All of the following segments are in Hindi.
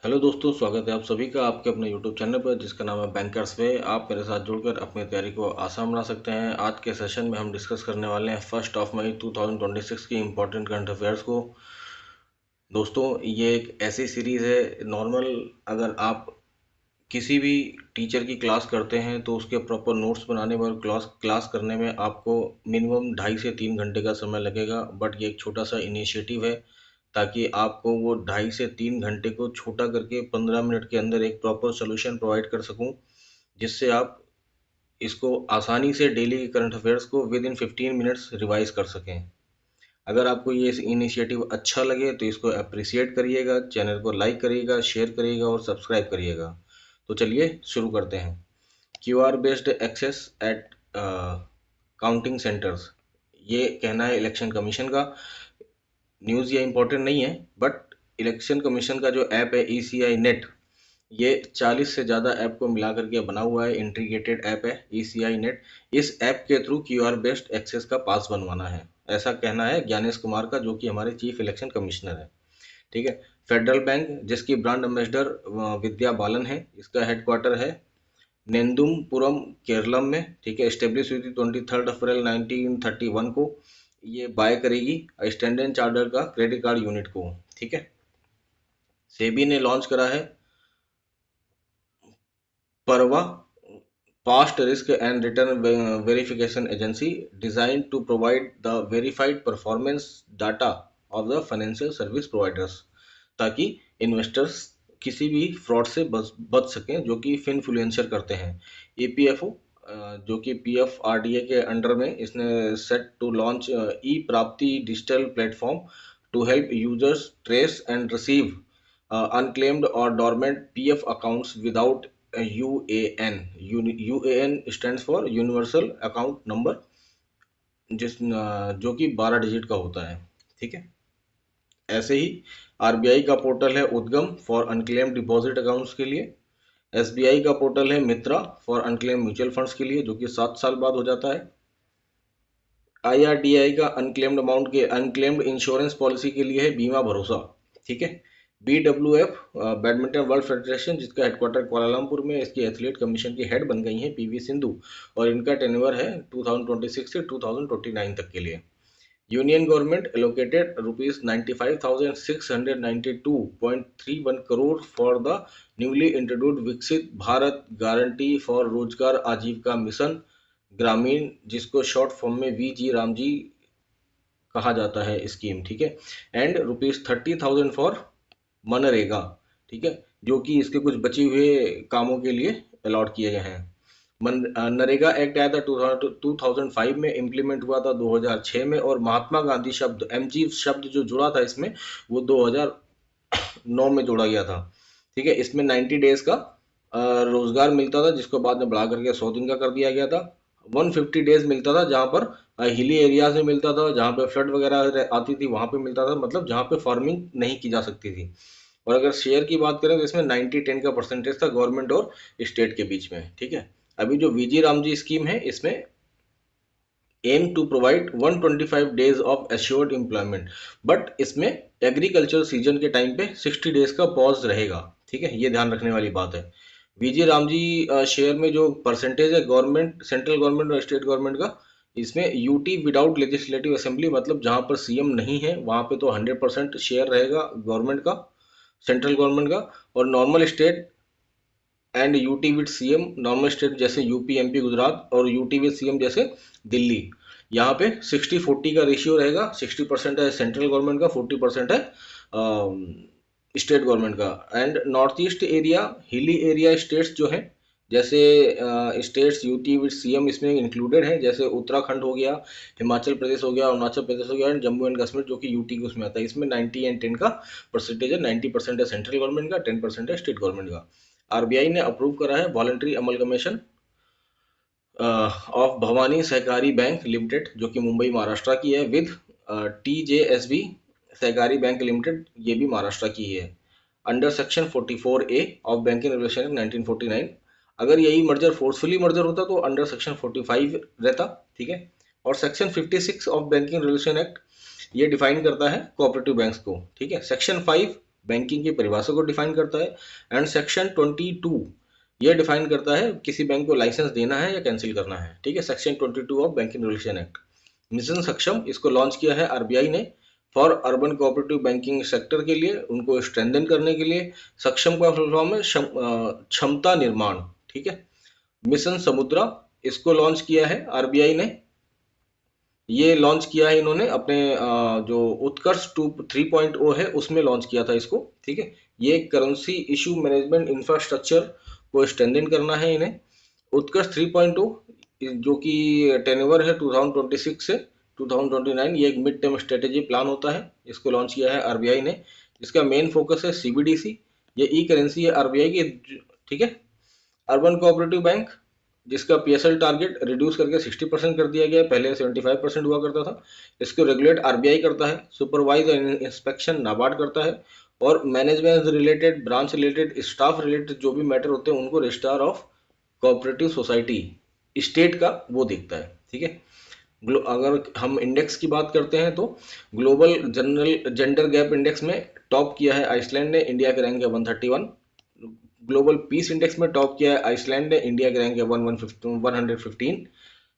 हेलो दोस्तों, स्वागत है आप सभी का आपके अपने यूट्यूब चैनल पर जिसका नाम है बैंकर्स वे। आप मेरे साथ जुड़कर अपनी तैयारी को आसान बना सकते हैं। आज के सेशन में हम डिस्कस करने वाले हैं 1 मई 2026 की इम्पोर्टेंट करंट अफेयर्स को। दोस्तों, ये एक ऐसी सीरीज़ है नॉर्मल, अगर आप किसी भी टीचर की क्लास करते हैं तो उसके प्रॉपर नोट्स बनाने में और क्लास करने में आपको मिनिमम 2.5 से 3 घंटे का समय लगेगा। बट ये एक छोटा सा इनिशिएटिव है ताकि आपको वो 2.5 से 3 घंटे को छोटा करके 15 मिनट के अंदर एक प्रॉपर सोल्यूशन प्रोवाइड कर सकूं, जिससे आप इसको आसानी से डेली के करंट अफेयर्स को विद इन 15 मिनट्स रिवाइज कर सकें। अगर आपको ये इनिशिएटिव अच्छा लगे तो इसको अप्रिसिएट करिएगा, चैनल को लाइक करिएगा, शेयर करिएगा और सब्सक्राइब करिएगा। तो चलिए शुरू करते हैं। QR based access at counting centres, ये कहना है इलेक्शन कमीशन का। न्यूज़ ये इम्पोर्टेंट नहीं है, बट इलेक्शन कमीशन का जो ऐप है ECI नेट, ये 40 से ज़्यादा ऐप को मिला करके बना हुआ है, इंटीग्रेटेड ऐप है ECI नेट। इस ऐप के थ्रू QR बेस्ड एक्सेस का पास बनवाना है, ऐसा कहना है ज्ञानेश कुमार का, जो कि हमारे चीफ इलेक्शन कमिश्नर है। ठीक है। फेडरल बैंक, जिसकी ब्रांड एम्बेसडर विद्या बालन है, इसका हेडक्वार्टर है नेंदुमपुरम, केरलम में। ठीक है। एस्टेब्लिश हुई थी 23 अप्रैल 1931 को। ये बाय करेगी स्टैंडर्ड चार्टर्ड का क्रेडिट कार्ड यूनिट को। ठीक है। सेबी ने लॉन्च करा है PaRRVA, past risk and return verification agency, design to provide the verified performance data of the financial service providers, ताकि इन्वेस्टर्स किसी भी फ्रॉड से बच सकें जो कि फिनफ्लुएंसर करते हैं। EPFO, जो कि PFRDA के अंडर में, इसने set to launch e Prapti digital platform to help users trace and receive unclaimed or dormant PF accounts without UAN. UAN stands for universal account number, जो कि 12 डिजिट का होता है। ठीक है। ऐसे ही RBI का पोर्टल है उद्गम फॉर अनक्लेम्ड डिपॉजिट अकाउंट्स के लिए। SBI का पोर्टल है मित्रा फॉर अनक्लेम्ड म्यूचुअल फंड्स के लिए, जो कि 7 साल बाद हो जाता है। IRDAI का अनक्लेम्ड इंश्योरेंस पॉलिसी के लिए है बीमा भरोसा। ठीक है। BWF, बैडमिंटन वर्ल्ड फेडरेशन, जिसका हेडक्वार्टर कुआलालंपुर में, इसकी एथलीट कमीशन की हेड बन गई हैं PV सिंधु, और इनका टेन्योर है 2026 से 2029 तक के लिए। Union government allocated ₹95,692.31 crore for the newly introduced विकसित भारत गारंटी फॉर रोजगार आजीविका मिशन ग्रामीण, जिसको शॉर्ट फॉर्म में VG रामजी कहा जाता है स्कीम। ठीक है। And ₹30,000 for MNREGA. ठीक है। जो कि इसके कुछ बचे हुए कामों के लिए अलॉट किए गए हैं। नरेगा एक्ट आया था 2005 में, इम्प्लीमेंट हुआ था 2006 में, और महात्मा गांधी शब्द MG शब्द जो जुड़ा था इसमें, वो 2009 में जोड़ा गया था। ठीक है। इसमें 90 डेज का रोजगार मिलता था, जिसको बाद में बढ़ा करके 100 दिन का कर दिया गया था। 150 डेज मिलता था, जहाँ पर हिली एरियाज में मिलता था, जहाँ पे फ्लड वगैरह आती थी वहाँ पे मिलता था, मतलब जहाँ पे फार्मिंग नहीं की जा सकती थी। और अगर शेयर की बात करें तो इसमें 90-10 का परसेंटेज था गवर्नमेंट और स्टेट के बीच में। ठीक है। अभी जो VG रामजी स्कीम है, इसमें aim to provide 125 days of assured employment, but इसमें एग्रीकल्चर सीजन के टाइम पे 60 डेज का पॉज रहेगा। ठीक है। ये ध्यान रखने वाली बात है। VG रामजी शेयर में जो परसेंटेज है गवर्नमेंट, सेंट्रल गवर्नमेंट और स्टेट गवर्नमेंट का, इसमें UT विदाउट लेजिस्लेटिव असेंबली, मतलब जहां पर CM नहीं है वहां पे तो 100% शेयर रहेगा गवर्नमेंट का, सेंट्रल गवर्नमेंट का। और normal state and UT with CM, normal state जैसे UP MP गुजरात, और UT विद CM जैसे दिल्ली, यहाँ पे 60-40 का रेशियो रहेगा। 60% है सेंट्रल गवर्नमेंट का, 40% है स्टेट गवर्नमेंट का। And north east area, hilly area states जो हैं, जैसे स्टेट्स UT विद CM इसमें इंक्लूडेड है, जैसे उत्तराखंड हो गया, हिमाचल प्रदेश हो गया, अरुणाचल प्रदेश हो गया, एंड जम्मू एंड कश्मीर, जो कि UT के उसमें आता है। इसमें 90 एंड 10 का परसेंटेज है। 90% है सेंट्रल गवर्नमेंट का, 10% है स्टेट गवर्नमेंट का। RBI ने अप्रूव करा है वॉलंटरी अमलगमेशन ऑफ भवानी सहकारी बैंक लिमिटेड, जो कि मुंबई महाराष्ट्र की है, विद TJSB सहकारी बैंक लिमिटेड, ये भी महाराष्ट्र की है, under section 44A of banking regulation act 1949। अगर यही मर्जर फोर्सफुली मर्जर होता तो अंडर सेक्शन 45 रहता। ठीक है। और section 56 of banking regulation act ये डिफाइन करता है कोऑपरेटिव बैंक्स को। ठीक है। सेक्शन 5 बैंकिंग की परिभाषा को डिफाइन करता है। एंड सेक्शन 22 ये डिफाइन करता है किसी बैंक को लाइसेंस देना है या कैंसिल करना है, ठीक है। Section 22 of banking regulation act. Mission सक्षम इसको लॉन्च किया है आरबीआई ने for urban cooperative banking sector के लिए, उनको स्ट्रेंथन करने के लिए। सक्षम का फुल फॉर्म है क्षमता निर्माण, ठीक है। मिशन समुद्रा इसको लॉन्च किया है आरबीआई ने, ये लॉन्च किया है इन्होंने अपने जो उत्कर्ष 3.0 है उसमें लॉन्च किया था इसको, ठीक है। ये करेंसी इशू मैनेजमेंट इंफ्रास्ट्रक्चर को स्ट्रेंथन करना है इन्हें। उत्कर्ष 3.0 जो कि टेन्योर है 2026 से 2029, ये एक मिड टर्म स्ट्रेटेजी प्लान होता है, इसको लॉन्च किया है आरबीआई ने। इसका मेन फोकस है सीबीडीसी, ये ई करेंसी है आरबीआई की, ठीक है। अर्बन कोऑपरेटिव बैंक जिसका पीएसएल टारगेट रिड्यूस करके 60% कर दिया गया है, पहले 75% हुआ करता था। इसको रेगुलेट आरबीआई करता है, सुपरवाइज और इंस्पेक्शन नाबार्ड करता है, और management related, branch related, staff related जो भी मैटर होते हैं उनको registrar of cooperative society state का वो देखता है, ठीक है। अगर हम इंडेक्स की बात करते हैं तो global general gender gap index में टॉप किया है आइसलैंड ने, इंडिया के रैंक है 131। ग्लोबल पीस इंडेक्स में टॉप किया है आइसलैंड ने, इंडिया के रैंक है 115।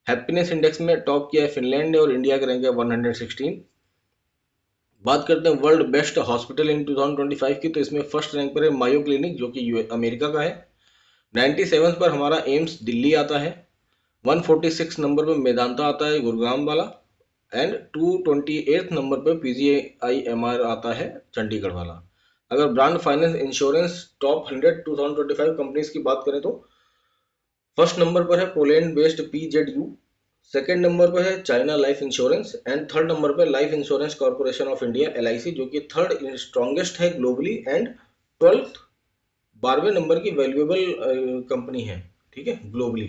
हैप्पीनेस इंडेक्स में टॉप किया है फिनलैंड ने और इंडिया के रैंक है 116। बात करते हैं वर्ल्ड बेस्ट हॉस्पिटल इन 2025 की, तो इसमें फर्स्ट रैंक पर है मायो क्लिनिक जो कि अमेरिका का है। 97 पर हमारा एम्स दिल्ली आता है। 146 नंबर पर मेदांता आता है गुरुग्राम वाला। एंड 228 नंबर पर पीजीआईएमआर आता है चंडीगढ़ वाला। अगर brand finance insurance top 100 2025 companies की बात करें तो फर्स्ट नंबर पर है Poland based PZU, second number पर है China life insurance, and third number पर life insurance corporation of India LIC जो कि थर्ड स्ट्रॉन्गेस्ट है ग्लोबली, एंड 12वें नंबर की वैल्यूएबल कंपनी है, ठीक है, ग्लोबली।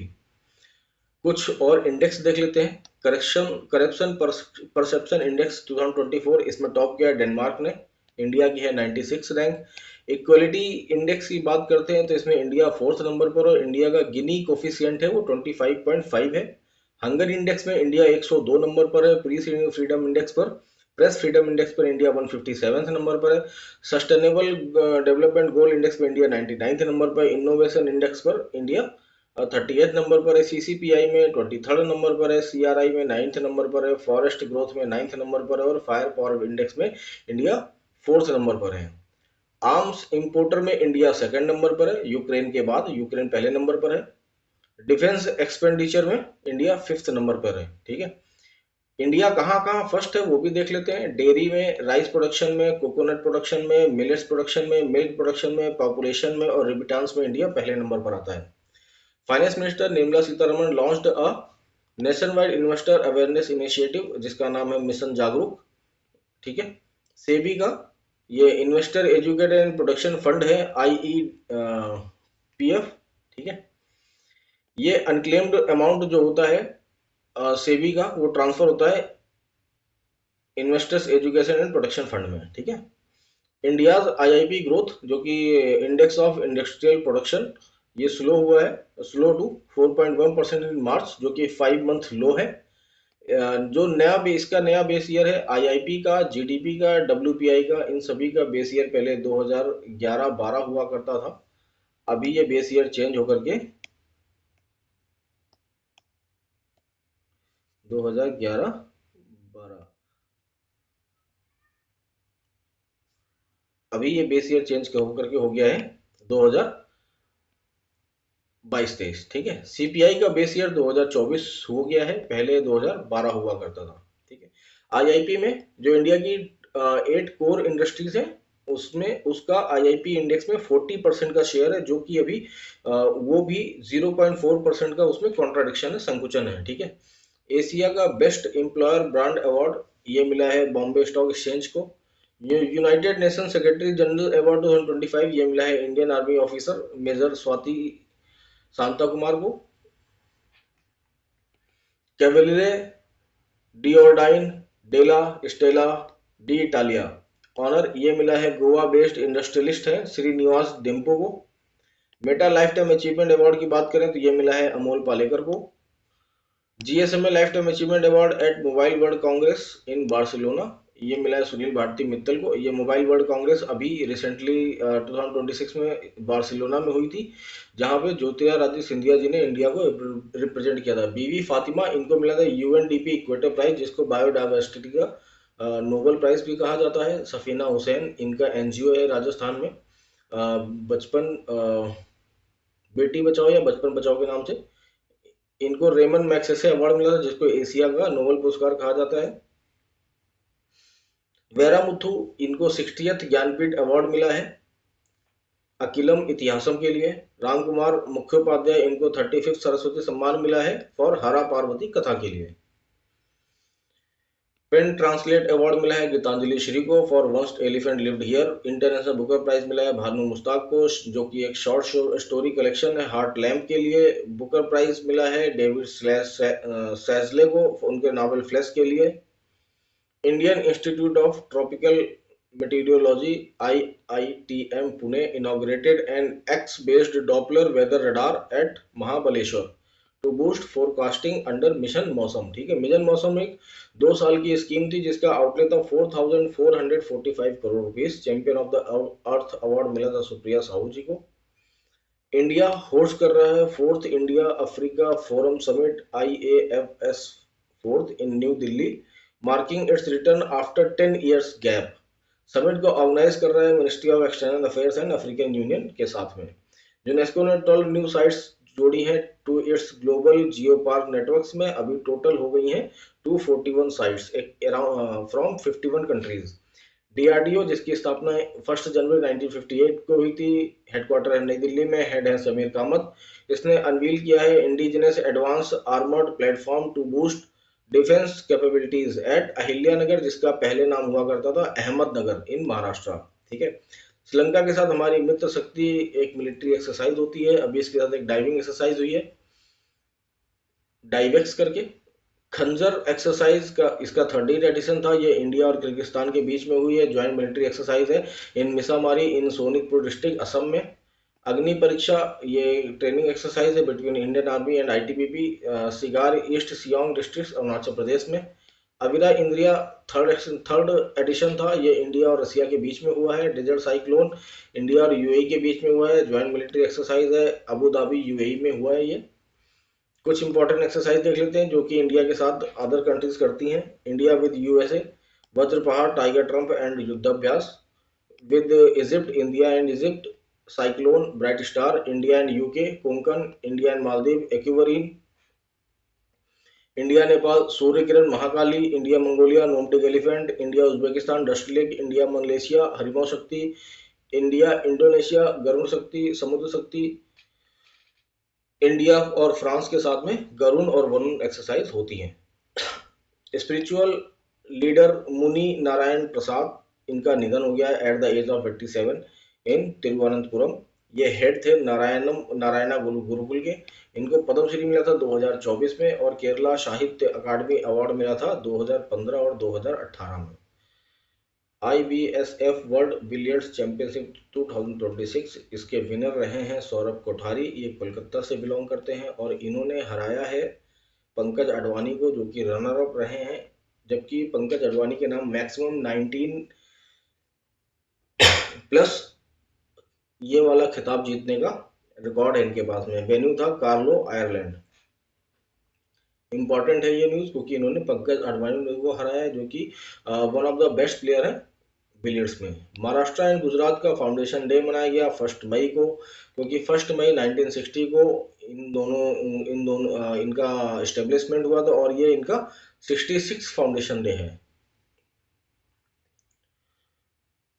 कुछ और इंडेक्स देख लेते हैं। करप्शन परसेप्शन इंडेक्स 2024, इसमें टॉप किया है डेनमार्क ने, इंडिया की है 96 रैंक। इक्वलिटी इंडेक्स की बात करते हैं तो इसमें इंडिया 4th नंबर पर और इंडिया का गिनी कोफिशिएंट है वो 25.5 है। हंगर इंडेक्स में इंडिया 102 नंबर पर है। प्री फ्रीडम इंडेक्स पर, प्रेस फ्रीडम इंडेक्स पर इंडिया 157 नंबर पर है। सस्टेनेबल डेवलपमेंट गोल इंडेक्स में इंडिया 99 नंबर पर। इनोवेशन इंडेक्स पर इंडिया 38 नंबर पर है। सीसीपीआई में 23rd नंबर पर है। सीआरआई में 9th नंबर पर है। फॉरेस्ट ग्रोथ में 9th नंबर पर है और फायर पावर इंडेक्स में इंडिया 4th नंबर पर है। आर्म्स इंपोर्टर में इंडिया 2nd नंबर पर है, यूक्रेन के बाद, यूक्रेन पहले नंबर पर है। डिफेंस एक्सपेंडिचर में इंडिया 5th नंबर पर है, ठीक है। इंडिया कहाँ कहाँ फर्स्ट है वो भी देख लेते हैं। डेयरी में, राइस प्रोडक्शन में, कोकोनट प्रोडक्शन में, मिलेट्स प्रोडक्शन में, मिल्क प्रोडक्शन में, पॉपुलेशन में और रिमिटेंस में इंडिया पहले नंबर पर आता है। Finance minister Nirmala Sitharaman launched a nation wide investor awareness initiative जिसका नाम है मिशन जागरूक, ठीक है। सेबी का ये investor education and production fund है, IEPF, ठीक है। ये अनक्लेम्ड अमाउंट जो होता है सेबी का वो ट्रांसफर होता है investors education and production fund में, ठीक है। इंडियाज IIP ग्रोथ जो कि इंडेक्स ऑफ इंडस्ट्रियल प्रोडक्शन, ये स्लो हुआ है, स्लो टू 4.1% इन मार्च जो कि 5 मंथ लो है। जो नया बेस का नया बेस ईयर है IIP का, GDP का, WPI का, इन सभी का बेस ईयर पहले 2011-12 हुआ करता था। अभी ये बेस ईयर चेंज होकर के 2011-12, अभी ये बेस ईयर चेंज होकर के हो गया है 2022-23, ठीक है। CPI का बेस ईयर 2024 हो गया है, पहले 2012 हुआ करता था, ठीक है। IIP में जो इंडिया की 8 कोर इंडस्ट्रीज है उसमें उसका IIP इंडेक्स में 40% का शेयर है जो कि अभी वो भी 0.4% का उसमें कॉन्ट्राडिक्शन है, संकुचन है, ठीक है। एशिया का बेस्ट एम्प्लॉयर ब्रांड अवार्ड ये मिला है बॉम्बे स्टॉक एक्सचेंज को। United Nation Secretary General award 2025 ये मिला है Indian Army officer Major Swati Shanta Kumar को। Cavaliere dell'Ordine della Stella di Italia honour ये मिला है गोवा बेस्ड इंडस्ट्रियलिस्ट है श्रीनिवास डेम्पो को। Meta life time achievement award की बात करें तो ये मिला है अमोल पालेकर को। GSMA life time achievement award eight mobile world Congress इन बार्सिलोना ये मिला है सुनील भारती मित्तल को। ये मोबाइल वर्ल्ड कांग्रेस अभी रिसेंटली 2026 में बार्सिलोना में हुई थी, जहां पे ज्योतिरादित्य सिंधिया जी ने इंडिया को रिप्रेजेंट किया था। बीवी फातिमा, इनको मिला था यूएनडीपी इक्वेटर प्राइज, जिसको बायोडाइवर्सिटी का नोबेल प्राइज भी कहा जाता है। सफीना हुसैन, इनका एनजीओ है राजस्थान में, बचपन बेटी बचाओ या बचपन बचाओ के नाम से। इनको रेमन मैग्सेसे अवार्ड मिला था, जिसको एशिया का नोबेल पुरस्कार कहा जाता है। वेरामुथु, इनको 60th ज्ञानपीठ अवार्ड मिला है अकिलम इतिहासम के लिए। रामकुमार मुखोपाध्याय, इनको 35th सरस्वती सम्मान मिला है फॉर हरा पार्वती कथा के लिए। पेन ट्रांसलेट अवार्ड मिला है गीतांजलि श्री को for once elephant lived here. International Booker prize मिला है भानु मुश्ताक को, जो कि एक शॉर्ट स्टोरी कलेक्शन है, हार्ट लैम्प के लिए। बुकर प्राइज मिला है डेविड सैजले को उनके नॉवेल फ्लैश के लिए। Indian institute of tropical meteorology IITM Pune inaugurated an X-based Doppler weather radar at Mahabaleshwar to boost forecasting under mission Mausam. ठीक है, मिशन मौसम एक 2 साल की स्कीम थी जिसका आउटले था 4445 crore rupees. Champion of the earth award मिला था सुप्रिया साहू जी को। इंडिया होस्ट कर रहा है 4th India Africa forum summit IAFS 4th in new Delhi, marking it's return after 10 years gap. Summit को ऑर्गेनाइज कर रहा है ministry of external affairs and African union के साथ में। यूनेस्को ने 12 न्यू साइट्स जोड़ी है to its global geo park networks में। अभी टोटल हो गई हैं 241 साइट्स फ्रॉम 51 कंट्रीज। DRDO, जिसकी स्थापना 1 जनवरी 1958 को हुई थी, हेडक्वार्टर है नई दिल्ली में, हेड है समीर कामत। इसने अनवील किया है indigenous advance armoured platform to boost defence capabilities at Ahilyanagar, जिसका पहले नाम हुआ करता था अहमदनगर इन महाराष्ट्र। ठीक है, श्रीलंका के साथ हमारी मित्र शक्ति एक मिलिट्री एक्सरसाइज होती है। अभी इसके साथ एक डाइविंग एक्सरसाइज हुई है डाइवेक्स करके। खंजर एक्सरसाइज का इसका 30th एडिशन था। ये इंडिया और किर्गिस्तान के बीच में हुई है, ज्वाइंट मिलिट्री एक्सरसाइज है in Misamari in Sonitpur district Assam में। अग्नि परीक्षा, ये ट्रेनिंग एक्सरसाइज है between Indian army and ITBP, Sigar east Siang district Arunachal Pradesh में। अविरा इंद्रिया थर्ड एडिशन था, ये इंडिया और रसिया के बीच में हुआ है। डेजर्ट साइक्लोन, इंडिया और UAE के बीच में हुआ है, ज्वाइंट मिलिट्री एक्सरसाइज है, अबू धाबी UAE में हुआ है। ये कुछ इंपॉर्टेंट एक्सरसाइज देख लेते हैं जो कि इंडिया के साथ अदर कंट्रीज करती हैं। India with USA, Vajraprahar, tiger triumph and Yudhabhyas. With Egypt, India and Egypt, cyclone, bright star, India and UK, Konkan, India and Maldives, Ekuverin, India Nepal, Surya Kiran, Mahakali, India Mongolia, nomadic elephant, India Uzbekistan, Dustlik, India Malaysia, Harimau Shakti, India Indonesia, Garuda शक्ति, समुद्र शक्ति। इंडिया और फ्रांस के साथ में गरुण और वरुण एक्सरसाइज होती हैं। स्पिरिचुअल लीडर मुनि नारायण प्रसाद, इनका निधन हो गया है एट द एज ऑफ 87 इन तिरुवनंतपुरम। ये हेड थे नारायणा गुरुकुल के। इनको पद्मश्री मिला था 2024 में और केरला साहित्य अकादमी अवार्ड मिला था 2015 और 2018 में। IBSF वर्ल्ड बिलियर्ड्स चैंपियनशिप 2026, इसके विनर रहे हैं सौरभ कोठारी, ये कोलकाता से बिलोंग करते हैं और इन्होंने हराया है पंकज अडवाणी को, जो कि रनर अप रहे हैं। जबकि पंकज अडवाणी के नाम मैक्सिमम 19 प्लस ये वाला खिताब जीतने का रिकॉर्ड है इनके पास में। वेन्यू था कार्लो, आयरलैंड। इंपॉर्टेंट है ये न्यूज क्योंकि इन्होंने पंकज अडवाणी को हराया है, जो कि one of the best player है बिलियर्ड्स में। महाराष्ट्र एंड गुजरात का फाउंडेशन डे मनाया गया 1 मई को, क्योंकि 1 मई 1960 को इन दोनों इनका एस्टेब्लिशमेंट हुआ था और ये इनका 66 फाउंडेशन डे है।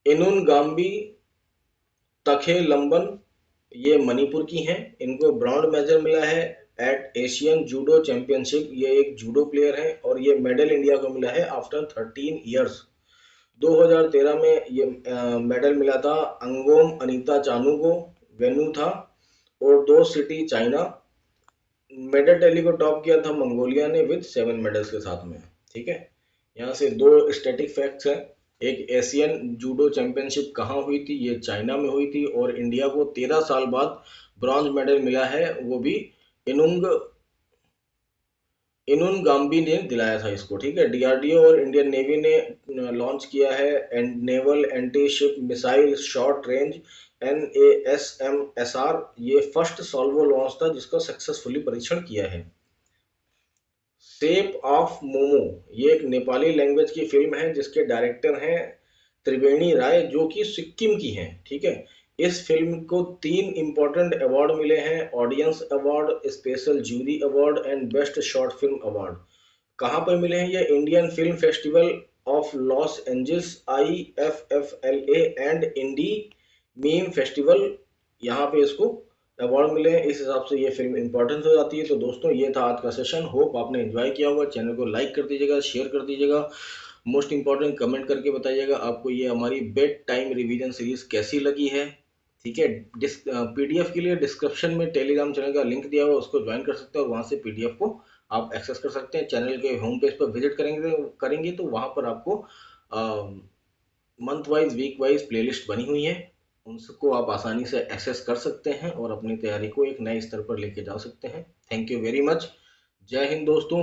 इनुन गाम्बी तखे लंबन, ये मणिपुर की हैं। इनको ब्रॉन्ज मेडल मिला है एट एशियन जूडो चैंपियनशिप। ये एक जूडो प्लेयर है और ये मेडल इंडिया को मिला है आफ्टर 13 इयर्स। 2013 में ये मेडल मिला था अंगोम अनीता चानू को, वेन्यू था और 2 सिटी चाइना। मेडल टैली को टॉप किया था मंगोलिया ने विद 7 मेडल्स के साथ में। ठीक है, यहाँ से 2 स्टैटिक फैक्ट्स हैं। एक एशियन जूडो चैंपियनशिप कहाँ हुई थी, ये चाइना में हुई थी और इंडिया को 13 साल बाद ब्रॉन्ज मेडल मिला है, वो भी इनुंग इनुन गाम्बी ने दिलाया था इसको, ठीक है। डीआरडीओ और इंडियन नेवी ने लॉन्च किया है naval anti ship missile short range NASMSR। ये फर्स्ट सॉल्वो लॉन्च था जिसका सक्सेसफुली परीक्षण किया है। शेप ऑफ मोमो, ये एक नेपाली लैंग्वेज की फिल्म है जिसके डायरेक्टर हैं त्रिवेणी राय, जो कि सिक्किम की हैं, ठीक है। इस फिल्म को 3 इंपॉर्टेंट अवार्ड मिले हैं, audience award, special jury award and best short film award. कहाँ पर मिले हैं ये? Indian Film Festival of Los Angeles IFFLA and Indie Meme Festival, यहाँ पे इसको अवार्ड मिले हैं। इस हिसाब से ये फिल्म इंपॉर्टेंट हो जाती है। तो दोस्तों ये था आज का सेशन, होप आपने एंजॉय किया होगा। चैनल को लाइक कर दीजिएगा, शेयर कर दीजिएगा, मोस्ट इंपॉर्टेंट कमेंट करके बताइएगा आपको ये हमारी बेड टाइम रिवीजन सीरीज कैसी लगी है, ठीक है। PDF के लिए डिस्क्रिप्शन में टेलीग्राम चैनल का लिंक दिया हुआ, उसको ज्वाइन कर सकते हैं और वहाँ से PDF को आप एक्सेस कर सकते हैं। चैनल के होम पेज पर विजिट करेंगे तो वहाँ पर आपको month wise week wise playlist बनी हुई है, उनको आप आसानी से एक्सेस कर सकते हैं और अपनी तैयारी को एक नए स्तर पर लेके जा सकते हैं। Thank you very much. जय हिंद दोस्तों।